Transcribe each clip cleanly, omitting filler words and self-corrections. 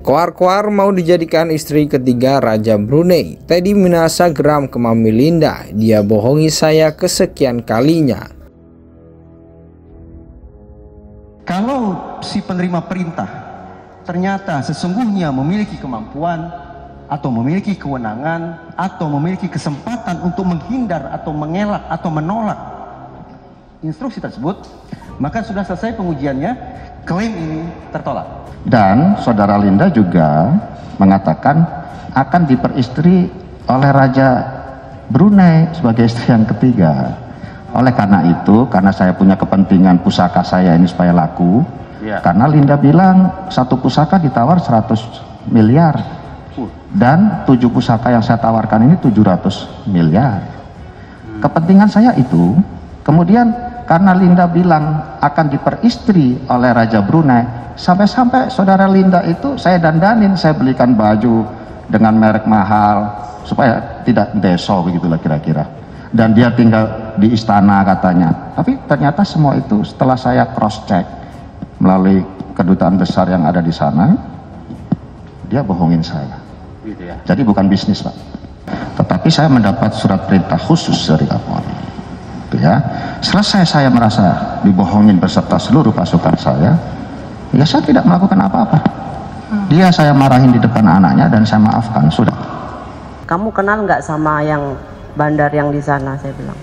Koar-koar mau dijadikan istri ketiga Raja Brunei. Teddy Minahasa geram ke Mami Linda. Dia bohongi saya kesekian kalinya. Kalau si penerima perintah ternyata sesungguhnya memiliki kemampuan atau memiliki kewenangan atau memiliki kesempatan untuk menghindar atau mengelak atau menolak instruksi tersebut, maka sudah selesai pengujiannya, klaim ini tertolak. Dan saudara Linda juga mengatakan akan diperistri oleh Raja Brunei sebagai istri yang ketiga. Oleh karena itu, karena saya punya kepentingan pusaka saya ini supaya laku, karena Linda bilang satu pusaka ditawar 100 miliar dan 7 pusaka yang saya tawarkan ini 700 miliar. Kepentingan saya itu, kemudian karena Linda bilang akan diperistri oleh Raja Brunei, sampai-sampai saudara Linda itu saya dandanin, saya belikan baju dengan merek mahal supaya tidak deso begitulah kira-kira. Dan dia tinggal di istana katanya. Tapi ternyata semua itu setelah saya cross check melalui kedutaan besar yang ada di sana, dia bohongin saya. Gitu ya. Jadi bukan bisnis, Pak. Tetapi saya mendapat surat perintah khusus dari Kapolri. Ya, selesai saya merasa dibohongin beserta seluruh pasukan saya, ya saya tidak melakukan apa-apa. Dia saya marahin di depan anaknya dan saya maafkan, sudah. Kamu kenal nggak sama yang bandar yang di sana? Saya bilang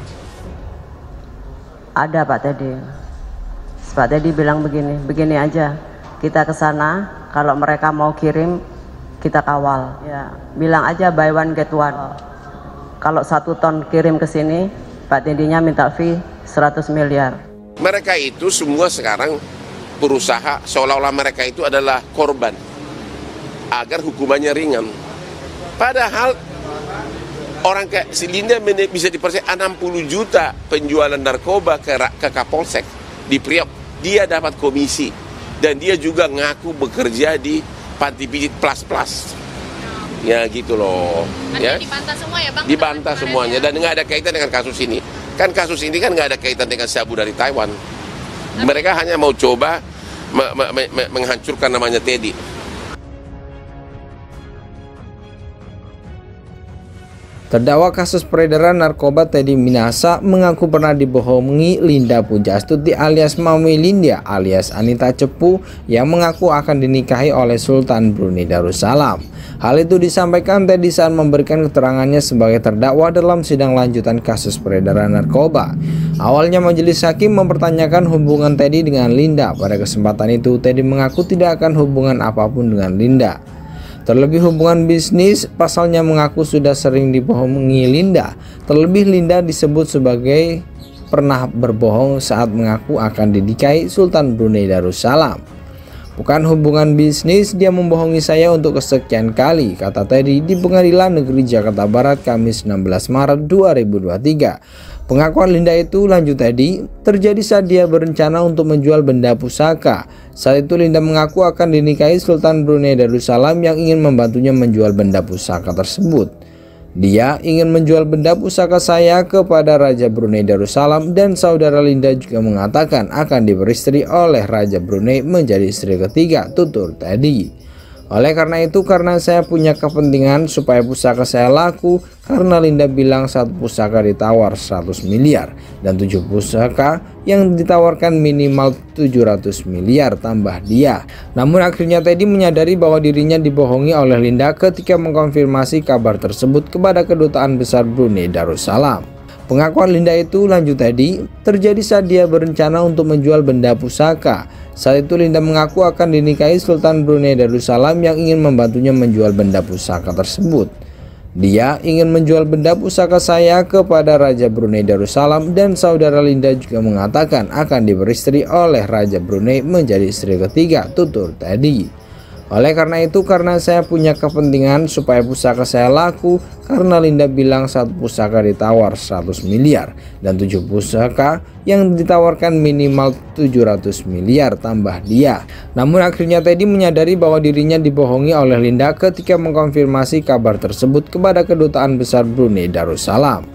ada, Pak Teddy. Pak Teddy bilang begini aja, kita ke sana, kalau mereka mau kirim kita kawal, ya bilang aja buy one get one. Kalau 1 ton kirim ke sini, Pak Teddy-nya minta fee 100 miliar. Mereka itu semua sekarang berusaha seolah-olah mereka itu adalah korban agar hukumannya ringan. Padahal orang kayak si Linda bisa dipercaya 60 juta penjualan narkoba ke Kapolsek di Priok. Dia dapat komisi dan dia juga ngaku bekerja di panti pijit plus. Ya gitu loh. Ya. Dibantah semua ya Bang? Dibantah semuanya dan nggak ada kaitan dengan kasus ini. Kan kasus ini kan nggak ada kaitan dengan sabu dari Taiwan. Mereka hanya mau coba menghancurkan namanya Teddy. Terdakwa kasus peredaran narkoba Teddy Minahasa mengaku pernah dibohongi Linda Pujastuti alias Mami Linda alias Anita Cepu yang mengaku akan dinikahi oleh Sultan Brunei Darussalam. Hal itu disampaikan Teddy saat memberikan keterangannya sebagai terdakwa dalam sidang lanjutan kasus peredaran narkoba. Awalnya majelis hakim mempertanyakan hubungan Teddy dengan Linda. Pada kesempatan itu Teddy mengaku tidak akan hubungan apapun dengan Linda. Terlebih hubungan bisnis, pasalnya mengaku sudah sering dibohongi Linda. Terlebih Linda disebut sebagai pernah berbohong saat mengaku akan dinikahi Sultan Brunei Darussalam. Bukan hubungan bisnis, dia membohongi saya untuk kesekian kali, kata Teddy di Pengadilan Negeri Jakarta Barat Kamis 16 Maret 2023. Pengakuan Linda itu, lanjut Teddy, terjadi saat dia berencana untuk menjual benda pusaka. Saat itu Linda mengaku akan dinikahi Sultan Brunei Darussalam yang ingin membantunya menjual benda pusaka tersebut. Dia ingin menjual benda pusaka saya kepada Raja Brunei Darussalam dan saudara Linda juga mengatakan akan diperistri oleh Raja Brunei menjadi istri ketiga, tutur Teddy. Oleh karena itu, karena saya punya kepentingan supaya pusaka saya laku, karena Linda bilang 1 pusaka ditawar 100 miliar dan 7 pusaka yang ditawarkan minimal 700 miliar, tambah dia. Namun akhirnya Teddy menyadari bahwa dirinya dibohongi oleh Linda ketika mengkonfirmasi kabar tersebut kepada Kedutaan Besar Brunei Darussalam. Pengakuan Linda itu, lanjut Teddy, terjadi saat dia berencana untuk menjual benda pusaka. Saat itu Linda mengaku akan dinikahi Sultan Brunei Darussalam yang ingin membantunya menjual benda pusaka tersebut. Dia ingin menjual benda pusaka saya kepada Raja Brunei Darussalam dan saudara Linda juga mengatakan akan diperistri oleh Raja Brunei menjadi istri ketiga, tutur Teddy. Oleh karena itu, karena saya punya kepentingan supaya pusaka saya laku, karena Linda bilang 1 pusaka ditawar 100 miliar dan 7 pusaka yang ditawarkan minimal 700 miliar, tambah dia. Namun akhirnya Teddy menyadari bahwa dirinya dibohongi oleh Linda ketika mengkonfirmasi kabar tersebut kepada Kedutaan Besar Brunei Darussalam.